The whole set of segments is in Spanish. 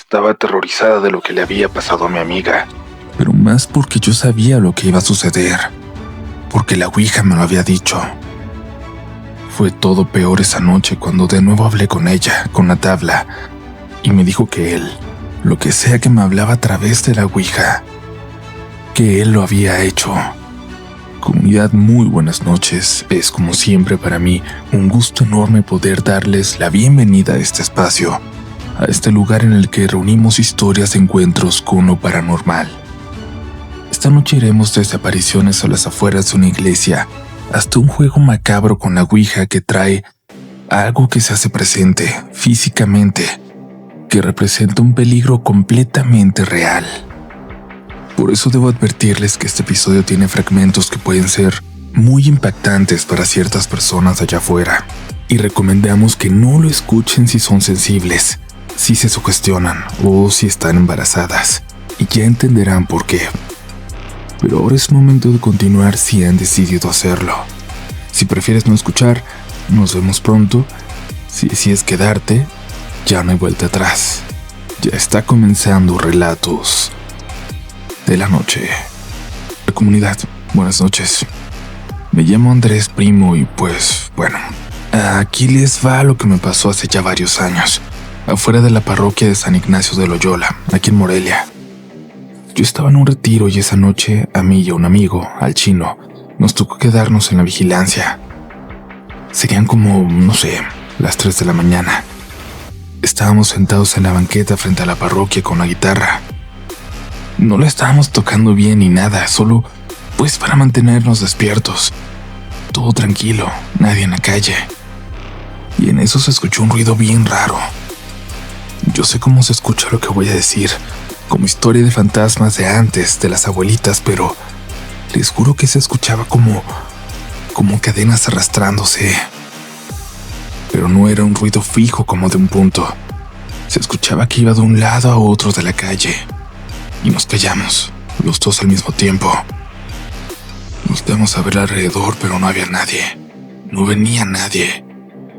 Estaba aterrorizada de lo que le había pasado a mi amiga, pero más porque yo sabía lo que iba a suceder, porque la Ouija me lo había dicho. Fue todo peor esa noche cuando de nuevo hablé con ella, con la tabla, y me dijo que él, lo que sea que me hablaba a través de la Ouija, que él lo había hecho. Comunidad, muy buenas noches. Es como siempre para mí un gusto enorme poder darles la bienvenida a este espacio, a este lugar en el que reunimos historias de encuentros con lo paranormal. Esta noche iremos desde apariciones a las afueras de una iglesia hasta un juego macabro con la Ouija que trae algo que se hace presente físicamente, que representa un peligro completamente real. Por eso debo advertirles que este episodio tiene fragmentos que pueden ser muy impactantes para ciertas personas allá afuera, y recomendamos que no lo escuchen si son sensibles, si se sugestionan o si están embarazadas, y ya entenderán por qué. Pero ahora es momento de continuar si han decidido hacerlo. Si prefieres no escuchar, nos vemos pronto. Si decides quedarte, ya no hay vuelta atrás. Ya está comenzando Relatos de la Noche. La comunidad, buenas noches. Me llamo Andrés Primo y pues, bueno, aquí les va lo que me pasó hace ya varios años, afuera de la parroquia de San Ignacio de Loyola, aquí en Morelia. Yo estaba en un retiro y esa noche a mí y a un amigo, al Chino, nos tocó quedarnos en la vigilancia. Serían como, no sé, las 3 de la mañana. Estábamos sentados en la banqueta frente a la parroquia con la guitarra. No la estábamos tocando bien ni nada, solo pues para mantenernos despiertos. Todo tranquilo, nadie en la calle. Y en eso se escuchó un ruido bien raro. Yo sé cómo se escucha lo que voy a decir, como historia de fantasmas de antes, de las abuelitas, pero les juro que se escuchaba como cadenas arrastrándose. Pero no era un ruido fijo como de un punto. Se escuchaba que iba de un lado a otro de la calle. Y nos callamos, los dos al mismo tiempo. Volteamos a ver alrededor, pero no había nadie. No venía nadie.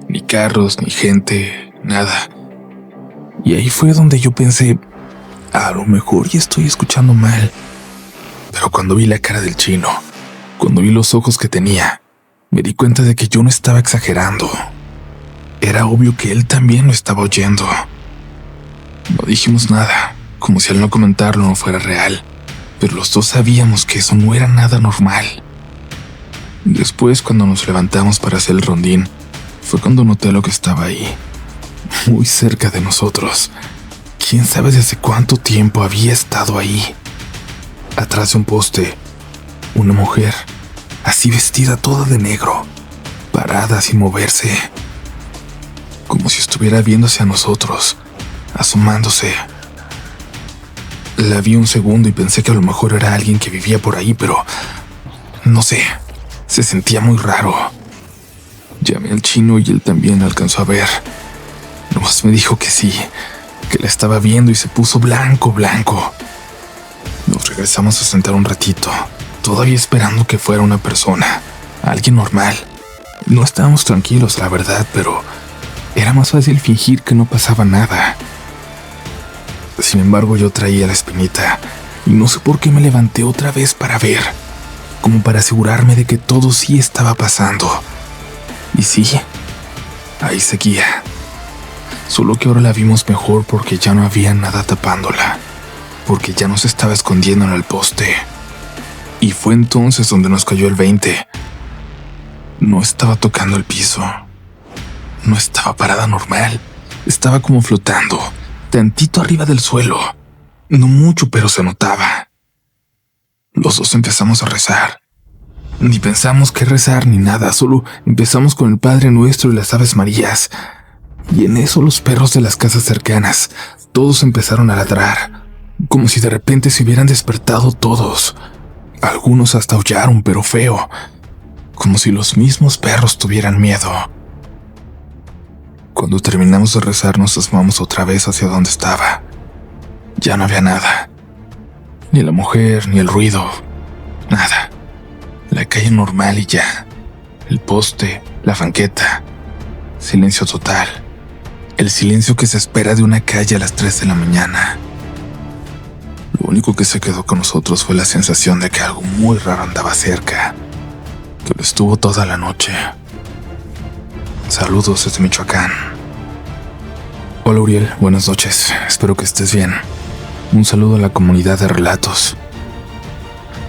Ni carros, ni gente, nada. Y ahí fue donde yo pensé, a lo mejor ya estoy escuchando mal. Pero cuando vi la cara del Chino, cuando vi los ojos que tenía, me di cuenta de que yo no estaba exagerando. Era obvio que él también lo estaba oyendo. No dijimos nada, como si al no comentarlo no fuera real, pero los dos sabíamos que eso no era nada normal. Después, cuando nos levantamos para hacer el rondín, fue cuando noté lo que estaba ahí, muy cerca de nosotros. ¿Quién sabe desde cuánto tiempo había estado ahí? Atrás de un poste, una mujer, así vestida toda de negro, parada sin moverse, como si estuviera viendo hacia nosotros, asomándose. La vi un segundo y pensé que a lo mejor era alguien que vivía por ahí, pero no sé, se sentía muy raro. Llamé al Chino y él también alcanzó a ver. Nomás me dijo que sí, que la estaba viendo y se puso blanco. Nos regresamos a sentar un ratito, todavía esperando que fuera una persona, alguien normal. No estábamos tranquilos, la verdad, pero era más fácil fingir que no pasaba nada. Sin embargo, yo traía la espinita y no sé por qué me levanté otra vez para ver, como para asegurarme de que todo sí estaba pasando. Y sí, ahí seguía. Solo que ahora la vimos mejor porque ya no había nada tapándola, porque ya no se estaba escondiendo en el poste. Y fue entonces donde nos cayó el 20. No estaba tocando el piso. No estaba parada normal. Estaba como flotando, tantito arriba del suelo. No mucho, pero se notaba. Los dos empezamos a rezar. Ni pensamos qué rezar ni nada, solo empezamos con el Padre Nuestro y las Aves Marías. Y en eso los perros de las casas cercanas, todos empezaron a ladrar, como si de repente se hubieran despertado todos. Algunos hasta aullaron, pero feo, como si los mismos perros tuvieran miedo. Cuando terminamos de rezar nos asomamos otra vez hacia donde estaba. Ya no había nada, ni la mujer, ni el ruido, nada. La calle normal y ya, el poste, la banqueta, silencio total. El silencio que se espera de una calle a las 3 de la mañana. Lo único que se quedó con nosotros fue la sensación de que algo muy raro andaba cerca, que lo estuvo toda la noche. Saludos desde Michoacán. Hola Uriel, buenas noches, espero que estés bien. Un saludo a la comunidad de relatos.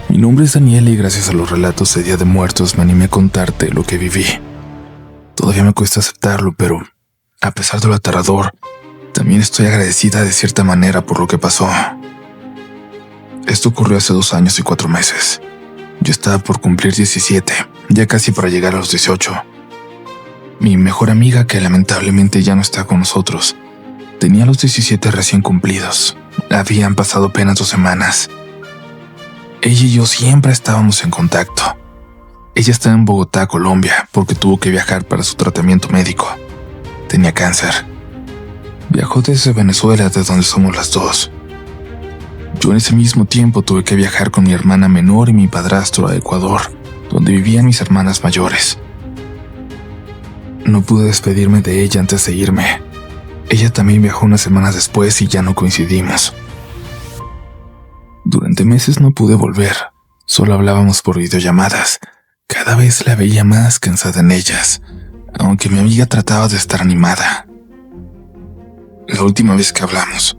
Mi nombre es Daniel y gracias a los relatos de Día de Muertos me animé a contarte lo que viví. Todavía me cuesta aceptarlo, pero a pesar de lo aterrador, también estoy agradecida de cierta manera por lo que pasó. Esto ocurrió hace 2 años y 4 meses. Yo estaba por cumplir 17, ya casi para llegar a los 18. Mi mejor amiga, que lamentablemente ya no está con nosotros, tenía los 17 recién cumplidos. Habían pasado apenas 2 semanas. Ella y yo siempre estábamos en contacto. Ella estaba en Bogotá, Colombia, porque tuvo que viajar para su tratamiento médico. Tenía cáncer. Viajó desde Venezuela, de donde somos las dos. Yo en ese mismo tiempo tuve que viajar con mi hermana menor y mi padrastro a Ecuador, donde vivían mis hermanas mayores. No pude despedirme de ella antes de irme. Ella también viajó unas semanas después y ya no coincidimos. Durante meses no pude volver, solo hablábamos por videollamadas. Cada vez la veía más cansada en ellas, aunque mi amiga trataba de estar animada. La última vez que hablamos,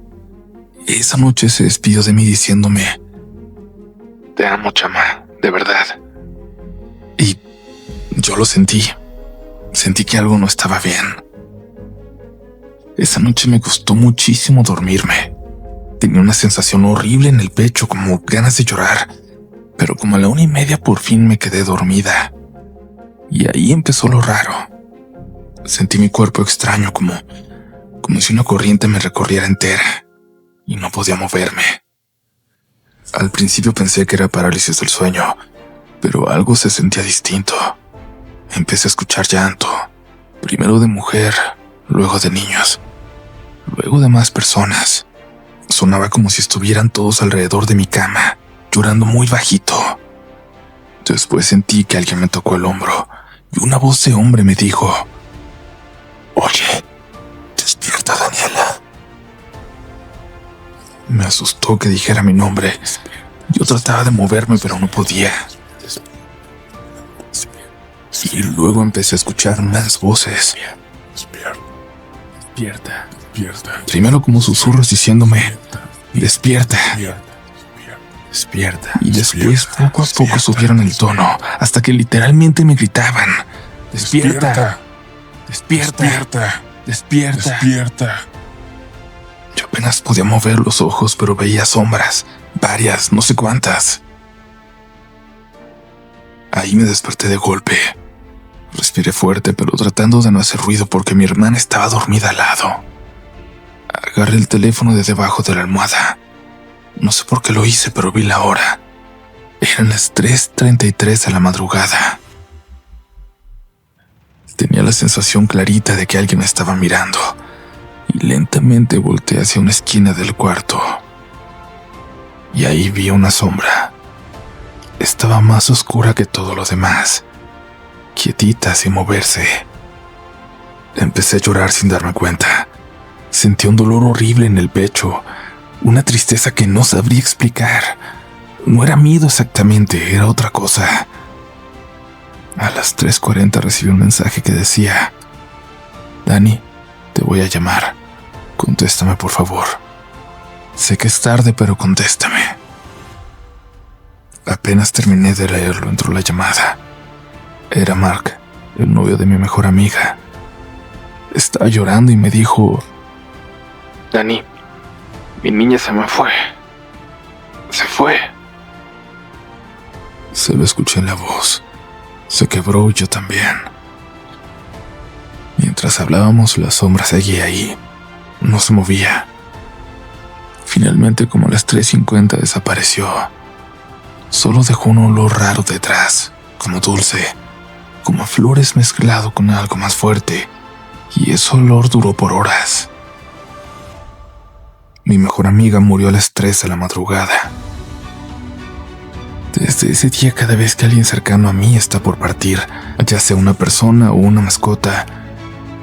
esa noche se despidió de mí diciéndome: "Te amo, chama, de verdad". Y yo lo sentí. Sentí que algo no estaba bien. Esa noche me costó muchísimo dormirme. Tenía una sensación horrible en el pecho, como ganas de llorar, pero como a la 1:30 por fin me quedé dormida. Y ahí empezó lo raro. Sentí mi cuerpo extraño, como si una corriente me recorriera entera, y no podía moverme. Al principio pensé que era parálisis del sueño, pero algo se sentía distinto. Empecé a escuchar llanto, primero de mujer, luego de niños, luego de más personas. Sonaba como si estuvieran todos alrededor de mi cama, llorando muy bajito. Después sentí que alguien me tocó el hombro y una voz de hombre me dijo: "Oye, despierta, Daniela". Me asustó que dijera mi nombre. Yo trataba de moverme, pero no podía. Y luego empecé a escuchar más voces. Despierta. Primero como susurros diciéndome: "Despierta. Despierta". Y después poco a poco subieron el tono, hasta que literalmente me gritaban: "Despierta. Despierta. Despierta". Yo apenas podía mover los ojos, pero veía sombras, varias, no sé cuántas. Ahí me desperté de golpe. Respiré fuerte, pero tratando de no hacer ruido porque mi hermana estaba dormida al lado. Agarré el teléfono de debajo de la almohada. No sé por qué lo hice, pero vi la hora. Eran las 3:33 de la madrugada. Tenía la sensación clarita de que alguien me estaba mirando, y lentamente volteé hacia una esquina del cuarto. Y ahí vi una sombra. Estaba más oscura que todo lo demás, quietita sin moverse. Empecé a llorar sin darme cuenta. Sentí un dolor horrible en el pecho, una tristeza que no sabría explicar. No era miedo exactamente, era otra cosa. A las 3:40 recibí un mensaje que decía: "Dani, te voy a llamar. Contéstame, por favor. Sé que es tarde, pero contéstame". Apenas terminé de leerlo, entró la llamada. Era Mark, el novio de mi mejor amiga. Estaba llorando y me dijo: Dani, mi niña se me fue. Se fue. Se lo escuché en la voz. Se quebró y yo también. Mientras hablábamos, la sombra seguía ahí. No se movía. Finalmente, como a las 3:50, desapareció. Solo dejó un olor raro detrás, como dulce, como a flores mezclado con algo más fuerte, y ese olor duró por horas. Mi mejor amiga murió a las 3 de la madrugada. Desde ese día, cada vez que alguien cercano a mí está por partir, ya sea una persona o una mascota,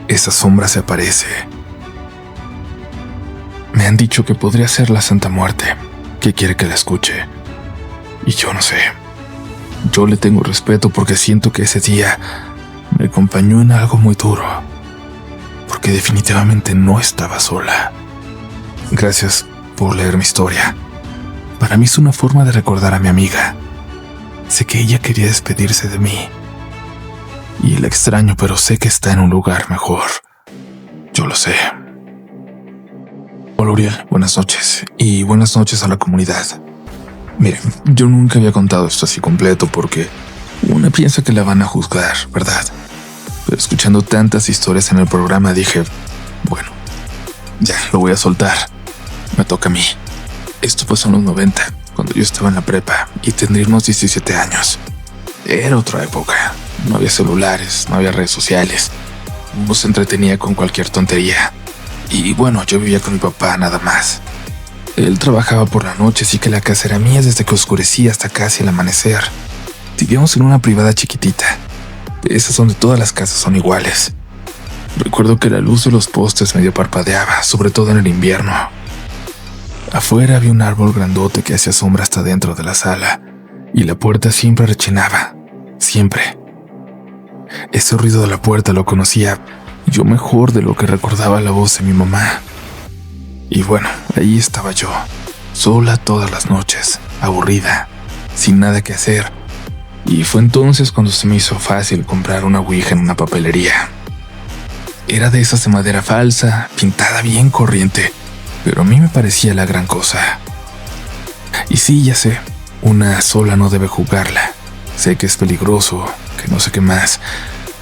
esa sombra se aparece Me han dicho que podría ser la Santa Muerte, que quiere que la escuche. Y yo no sé. Yo le tengo respeto porque siento que ese día me acompañó en algo muy duro. Porque definitivamente no estaba sola. Gracias por leer mi historia. Para mí es una forma de recordar a mi amiga. Sé que ella quería despedirse de mí. Y la extraño, pero sé que está en un lugar mejor. Yo lo sé. Hola Uriel, buenas noches. Y buenas noches a la comunidad. Miren, yo nunca había contado esto así completo porque una piensa que la van a juzgar, ¿verdad? Pero escuchando tantas historias en el programa dije, bueno, ya lo voy a soltar. Me toca a mí. Esto pasó en los 90, cuando yo estaba en la prepa y tendría unos 17 años. Era otra época. No había celulares, no había redes sociales. Uno se entretenía con cualquier tontería. Y bueno, yo vivía con mi papá nada más. Él trabajaba por la noche, así que la casa era mía desde que oscurecía hasta casi el amanecer. Vivíamos en una privada chiquitita. Esas donde todas las casas son iguales. Recuerdo que la luz de los postes medio parpadeaba, sobre todo en el invierno. Afuera había un árbol grandote que hacía sombra hasta dentro de la sala, y la puerta siempre rechinaba. Siempre. Ese ruido de la puerta lo conocía yo mejor de lo que recordaba la voz de mi mamá. Y bueno, ahí estaba yo, sola todas las noches, aburrida, sin nada que hacer. Y fue entonces cuando se me hizo fácil comprar una ouija en una papelería. Era de esas de madera falsa, pintada bien corriente, pero a mí me parecía la gran cosa. Y sí, ya sé, una sola no debe jugarla. Sé que es peligroso, que no sé qué más,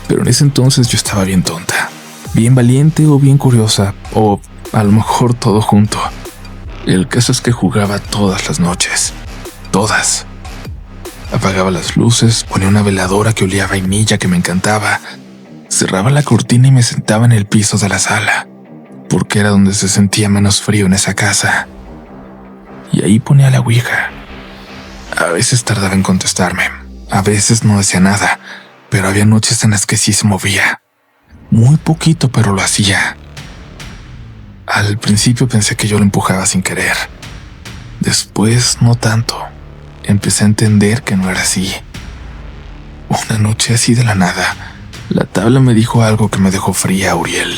pero en ese entonces yo estaba bien tonta, bien valiente o bien curiosa, o a lo mejor todo junto. El caso es que jugaba todas las noches, todas. Apagaba las luces, ponía una veladora que olía a vainilla que me encantaba, cerraba la cortina y me sentaba en el piso de la sala, porque era donde se sentía menos frío en esa casa. Y ahí ponía la ouija. A veces tardaba en contestarme, a veces no decía nada, pero había noches en las que sí se movía. Muy poquito, pero lo hacía. Al principio pensé que yo lo empujaba sin querer. Después, no tanto. Empecé a entender que no era así. Una noche así de la nada, la tabla me dijo algo que me dejó fría, Uriel.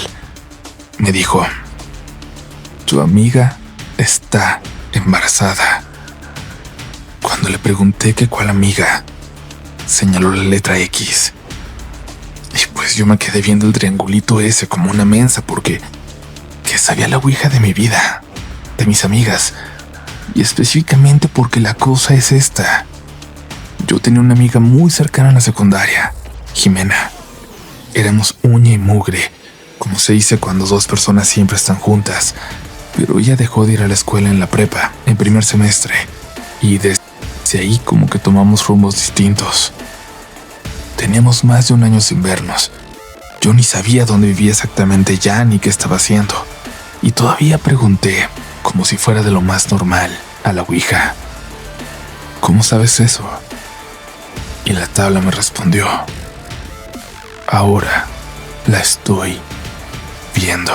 Me dijo, tu amiga está embarazada. Cuando le pregunté que cuál amiga, señaló la letra X. Y pues yo me quedé viendo el triangulito ese como una mensa porque ¿qué sabía la ouija de mi vida? De mis amigas. Y específicamente porque la cosa es esta. Yo tenía una amiga muy cercana en la secundaria, Jimena. Éramos uña y mugre, como se dice cuando dos personas siempre están juntas. Pero ella dejó de ir a la escuela en la prepa, en primer semestre. Y desde ahí como que tomamos rumbos distintos. Teníamos más de un año sin vernos. Yo ni sabía dónde vivía exactamente ya ni qué estaba haciendo. Y todavía pregunté, como si fuera de lo más normal, a la ouija, ¿cómo sabes eso? Y la tabla me respondió, ahora la estoy viendo.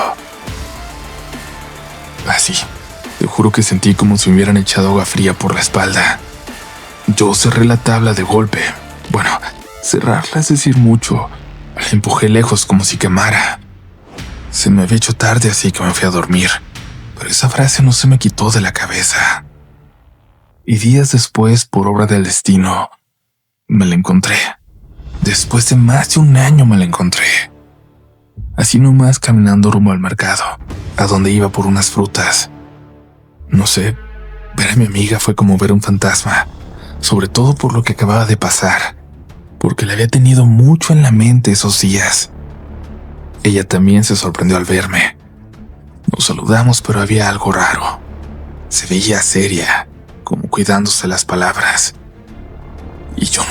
Así, te juro que sentí como si me hubieran echado agua fría por la espalda. Yo cerré la tabla de golpe. Bueno, cerrarla es decir mucho. La empujé lejos como si quemara. Se me había hecho tarde, así que me fui a dormir. Pero esa frase no se me quitó de la cabeza. Y días después, por obra del destino, me la encontré. Después de más de un año me la encontré. Así nomás caminando rumbo al mercado, a donde iba por unas frutas. No sé, ver a mi amiga fue como ver un fantasma, sobre todo por lo que acababa de pasar, porque la había tenido mucho en la mente esos días. Ella también se sorprendió al verme. Nos saludamos, pero había algo raro. Se veía seria, como cuidándose las palabras. Y yo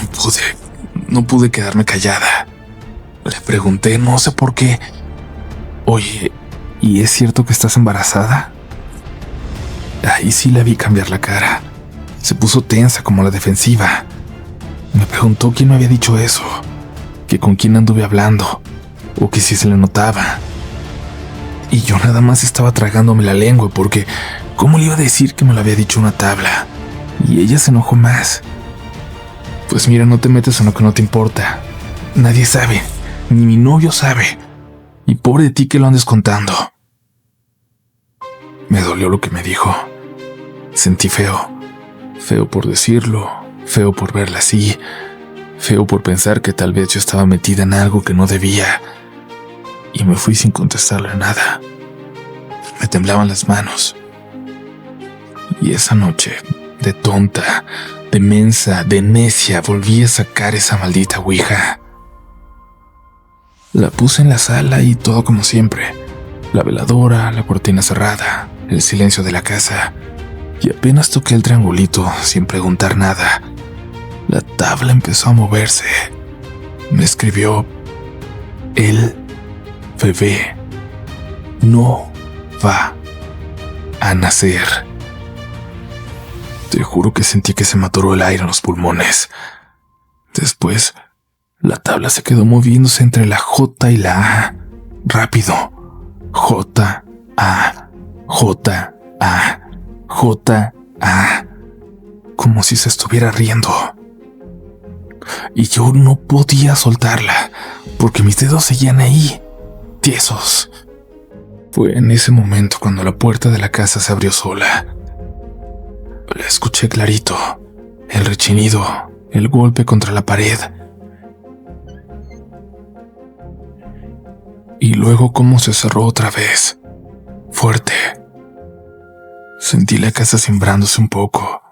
no pude quedarme callada. Le pregunté, no sé por qué, oye, ¿y es cierto que estás embarazada? Ahí sí la vi cambiar la cara. Se puso tensa como la defensiva. Me preguntó quién me había dicho eso, que con quién anduve hablando, o que si se le notaba. Y yo nada más estaba tragándome la lengua porque ¿cómo le iba a decir que me lo había dicho una tabla? Y ella se enojó más. Pues mira, no te metes en lo que no te importa. Nadie sabe, ni mi novio sabe. Y pobre de ti que lo andes contando. Me dolió lo que me dijo. Sentí feo. Feo por decirlo, feo por verla así, feo por pensar que tal vez yo estaba metida en algo que no debía. Y me fui sin contestarle nada. Me temblaban las manos. Y esa noche, de tonta, de mensa, de necia, volví a sacar esa maldita ouija. La puse en la sala y todo como siempre. La veladora, la cortina cerrada, el silencio de la casa. Y apenas toqué el triangulito sin preguntar nada, la tabla empezó a moverse. Me escribió: el bebé no va a nacer. Te juro que sentí que se me atoró el aire en los pulmones. Después, la tabla se quedó moviéndose entre la J y la A. Rápido. J, A, J, A, J, A. Como si se estuviera riendo. Y yo no podía soltarla, porque mis dedos seguían ahí, tiesos. Fue en ese momento cuando la puerta de la casa se abrió sola. La escuché clarito, el rechinido, el golpe contra la pared. Y luego cómo se cerró otra vez, fuerte. Sentí la casa cimbrándose un poco.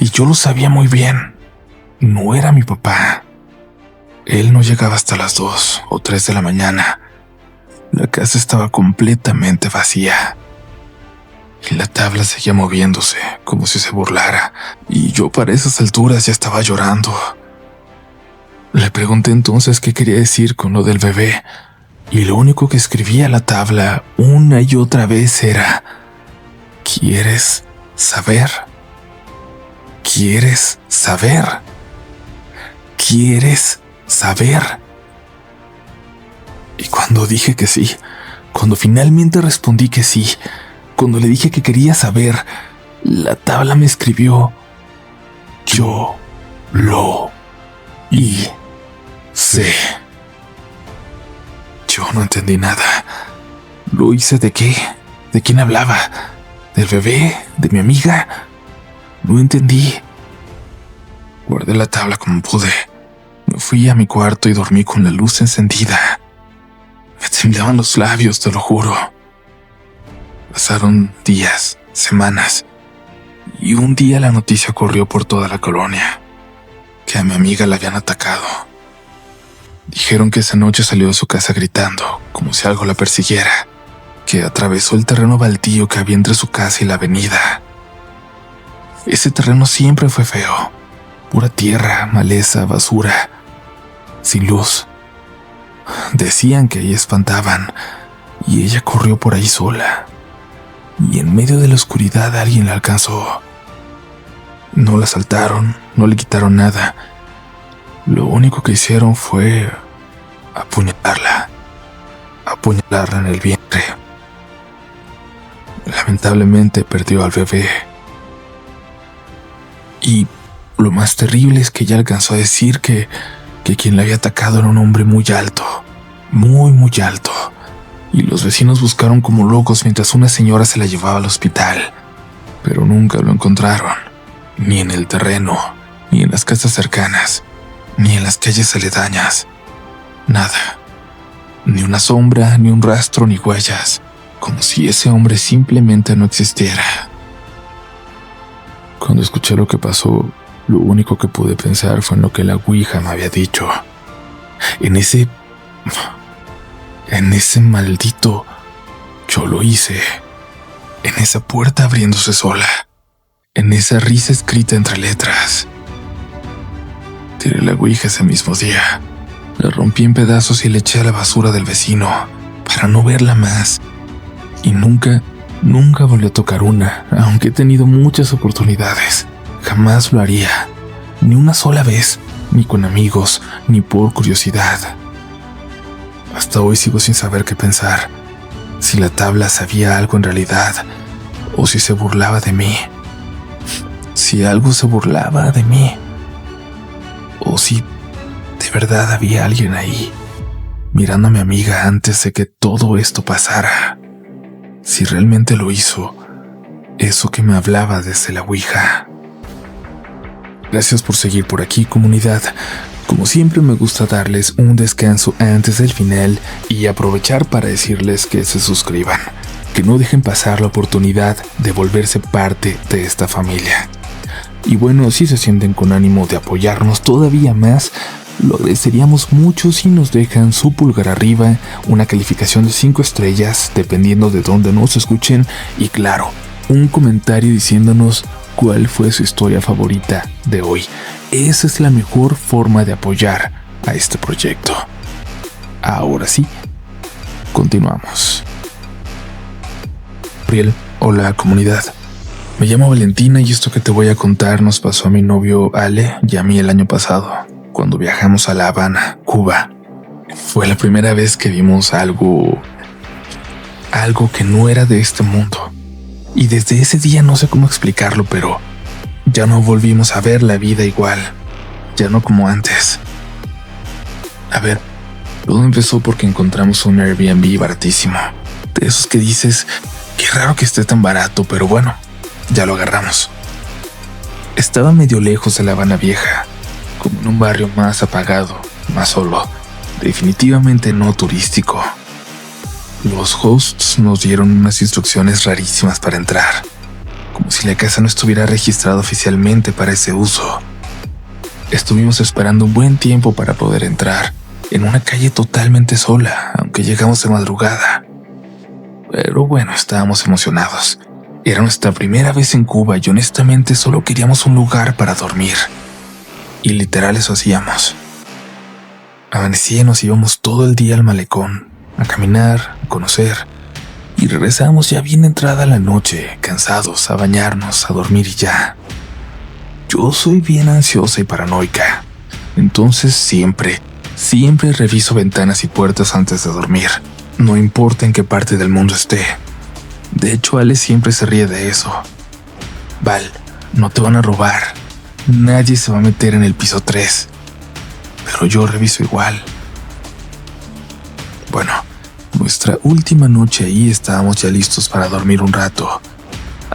Y yo lo sabía muy bien. No era mi papá. Él no llegaba hasta las 2 o 3 de la mañana. La casa estaba completamente vacía. Y la tabla seguía moviéndose, como si se burlara. Y yo para esas alturas ya estaba llorando. Le pregunté entonces qué quería decir con lo del bebé. Y lo único que escribía la tabla una y otra vez era: ¿quieres saber? ¿Quieres saber? ¿Quieres saber? Y cuando dije que sí, cuando finalmente respondí que sí, cuando le dije que quería saber, la tabla me escribió: yo lo hice. Yo no entendí nada. ¿Lo hice de qué? ¿De quién hablaba? ¿Del bebé? ¿De mi amiga? No entendí. Guardé la tabla como pude. Me fui a mi cuarto y dormí con la luz encendida. Me temblaban los labios, te lo juro. Pasaron días, semanas, y un día la noticia corrió por toda la colonia, que a mi amiga la habían atacado. Dijeron que esa noche salió de su casa gritando, como si algo la persiguiera, que atravesó el terreno baldío que había entre su casa y la avenida. Ese terreno siempre fue feo, pura tierra, maleza, basura, sin luz. Decían que ahí espantaban, y ella corrió por ahí sola. Y en medio de la oscuridad alguien la alcanzó. No la asaltaron, no le quitaron nada. Lo único que hicieron fue apuñalarla en el vientre. Lamentablemente perdió al bebé. Y lo más terrible es que ella alcanzó a decir que quien la había atacado era un hombre muy alto, muy alto. Y los vecinos buscaron como locos mientras una señora se la llevaba al hospital, pero nunca lo encontraron, ni en el terreno, ni en las casas cercanas, ni en las calles aledañas. Nada, ni una sombra, ni un rastro, ni huellas, como si ese hombre simplemente no existiera. Cuando escuché lo que pasó, lo único que pude pensar fue en lo que la ouija me había dicho. En ese maldito yo lo hice, en esa puerta abriéndose sola, en esa risa escrita entre letras. Tiré la ouija ese mismo día, la rompí en pedazos y le eché a la basura del vecino para no verla más. Y nunca volvió a tocar una, aunque he tenido muchas oportunidades. Jamás lo haría, ni una sola vez, ni con amigos, ni por curiosidad. Hasta hoy sigo sin saber qué pensar. si la tabla sabía algo en realidad o si se burlaba de mí. Si algo se burlaba de mí o si de verdad había alguien ahí mirando a mi amiga antes de que todo esto pasara. Si realmente lo hizo, eso que me hablaba desde la Ouija. Gracias por seguir por aquí, comunidad. Como siempre me gusta darles un descanso antes del final y aprovechar para decirles que se suscriban, que no dejen pasar la oportunidad de volverse parte de esta familia. Y bueno, si se sienten con ánimo de apoyarnos todavía más, lo agradeceríamos mucho si nos dejan su pulgar arriba, una calificación de 5 estrellas, dependiendo de dónde nos escuchen, y claro, un comentario diciéndonos cuál fue su historia favorita de hoy. Esa es la mejor forma de apoyar a este proyecto. Ahora sí, continuamos. Gabriel, hola comunidad. Me llamo Valentina y esto que te voy a contar nos pasó a mi novio Ale y a mí el año pasado, cuando viajamos a La Habana, Cuba. Fue la primera vez que vimos algo que no era de este mundo. Y desde ese día no sé cómo explicarlo, pero ya no volvimos a ver la vida igual, ya no como antes. A ver, todo empezó porque encontramos un Airbnb baratísimo, de esos que dices, qué raro que esté tan barato, pero bueno, ya lo agarramos. Estaba medio lejos de La Habana Vieja, como en un barrio más apagado, más solo, definitivamente no turístico. Los hosts nos dieron unas instrucciones rarísimas para entrar, como si la casa no estuviera registrada oficialmente para ese uso. Estuvimos esperando un buen tiempo para poder entrar, en una calle totalmente sola, aunque llegamos de madrugada. Pero bueno, estábamos emocionados. Era nuestra primera vez en Cuba y honestamente solo queríamos un lugar para dormir. Y literal eso hacíamos. Amanecía y nos íbamos todo el día al malecón, a caminar, a conocer, y regresábamos ya bien entrada la noche, cansados, a bañarnos, a dormir y ya. Yo soy bien ansiosa y paranoica, entonces siempre reviso ventanas y puertas antes de dormir, no importa en qué parte del mundo esté. De hecho, Ale siempre se ríe de eso. Val, no te van a robar, nadie se va a meter en el piso 3, pero yo reviso igual. Bueno, nuestra última noche ahí estábamos ya listos para dormir un rato.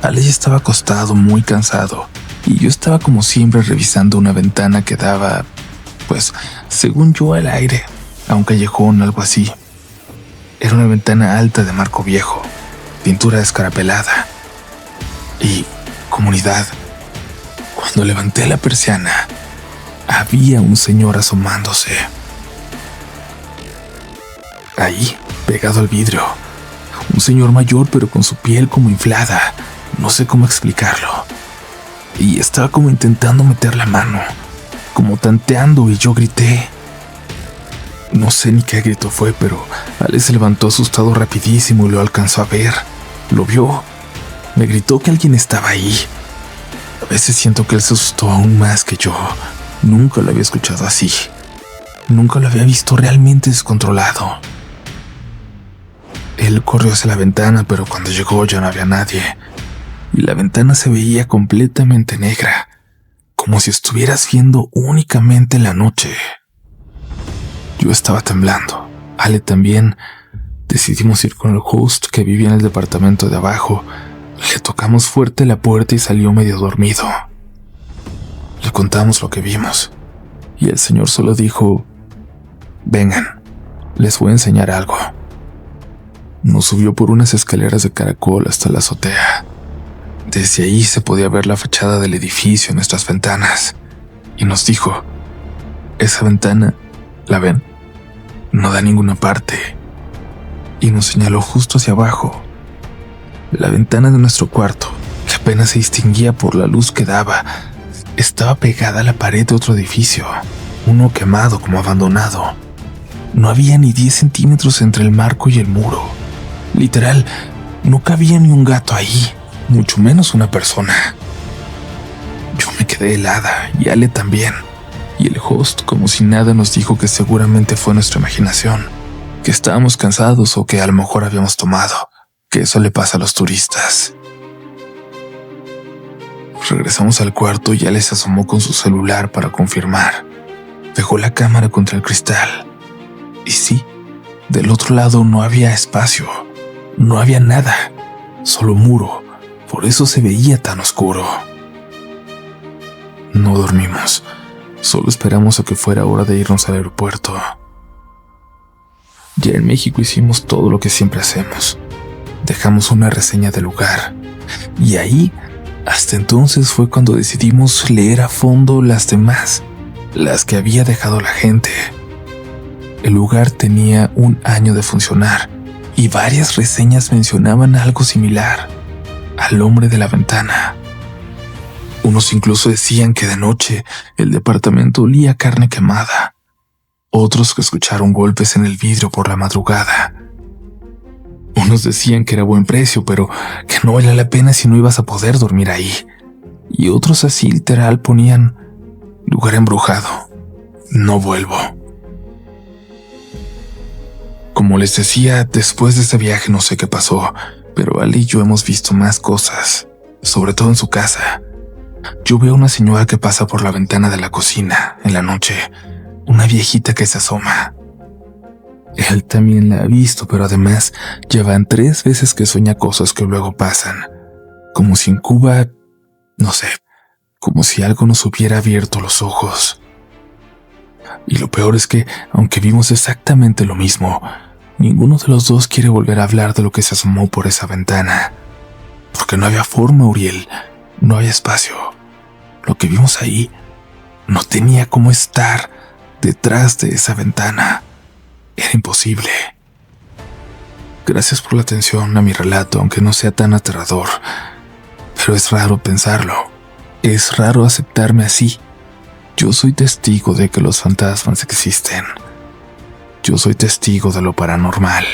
Ale ya estaba acostado, muy cansado, y yo estaba como siempre revisando una ventana que daba, pues, según yo, al aire, a un callejón, algo así. Era una ventana alta de marco viejo, pintura descarapelada. Y, comunidad, cuando levanté la persiana, había un señor asomándose. Ahí, pegado al vidrio. Un señor mayor pero con su piel como inflada. No sé cómo explicarlo. Y estaba como intentando meter la mano, como tanteando, y yo grité. No sé ni qué grito fue, pero Ale se levantó asustado rapidísimo y lo alcanzó a ver. Lo vio. Me gritó que alguien estaba ahí. A veces siento que él se asustó aún más que yo. Nunca lo había escuchado así. Nunca lo había visto realmente descontrolado. Él corrió hacia la ventana, pero cuando llegó ya no había nadie. Y la ventana se veía completamente negra, como si estuvieras viendo únicamente la noche. Yo estaba temblando. Ale también. Decidimos ir con el host que vivía en el departamento de abajo. Le tocamos fuerte la puerta y salió medio dormido. Le contamos lo que vimos, y el señor solo dijo, vengan, les voy a enseñar algo. Nos subió por unas escaleras de caracol hasta la azotea. Desde ahí se podía ver la fachada del edificio en nuestras ventanas, y nos dijo, esa ventana, ¿la ven? No da a ninguna parte. Y nos señaló justo hacia abajo. La ventana de nuestro cuarto, que apenas se distinguía por la luz que daba, estaba pegada a la pared de otro edificio, uno quemado como abandonado. No había ni 10 centímetros entre el marco y el muro. Literal, no cabía ni un gato ahí, mucho menos una persona. Yo me quedé helada y Ale también. Y el host, como si nada, nos dijo que seguramente fue nuestra imaginación, que estábamos cansados o que a lo mejor habíamos tomado, que eso le pasa a los turistas. Regresamos al cuarto y Alex se asomó con su celular para confirmar. Dejó la cámara contra el cristal. Y sí, del otro lado no había espacio, no había nada, solo muro, por eso se veía tan oscuro. No dormimos, solo esperamos a que fuera hora de irnos al aeropuerto. Ya en México hicimos todo lo que siempre hacemos. Dejamos una reseña del lugar. Y ahí, hasta entonces fue cuando decidimos leer a fondo las demás, las que había dejado la gente. El lugar tenía 1 año de funcionar y varias reseñas mencionaban algo similar, al hombre de la ventana. Unos incluso decían que de noche el departamento olía a carne quemada. Otros que escucharon golpes en el vidrio por la madrugada. Unos decían que era buen precio, pero que no valía la pena si no ibas a poder dormir ahí. Y otros así literal ponían lugar embrujado. No vuelvo. Como les decía, después de ese viaje no sé qué pasó, pero Ali y yo hemos visto más cosas, sobre todo en su casa. Yo veo a una señora que pasa por la ventana de la cocina en la noche, una viejita que se asoma. Él también la ha visto, pero además llevan 3 veces que sueña cosas que luego pasan, como si en Cuba, no sé, como si algo nos hubiera abierto los ojos. Y lo peor es que, aunque vimos exactamente lo mismo, ninguno de los dos quiere volver a hablar de lo que se asomó por esa ventana. Porque no había forma, Uriel, no había espacio. Lo que vimos ahí no tenía cómo estar detrás de esa ventana. Era imposible. Gracias por la atención a mi relato, aunque no sea tan aterrador. Pero es raro pensarlo. Es raro aceptarme así. Yo soy testigo de que los fantasmas existen. Yo soy testigo de lo paranormal.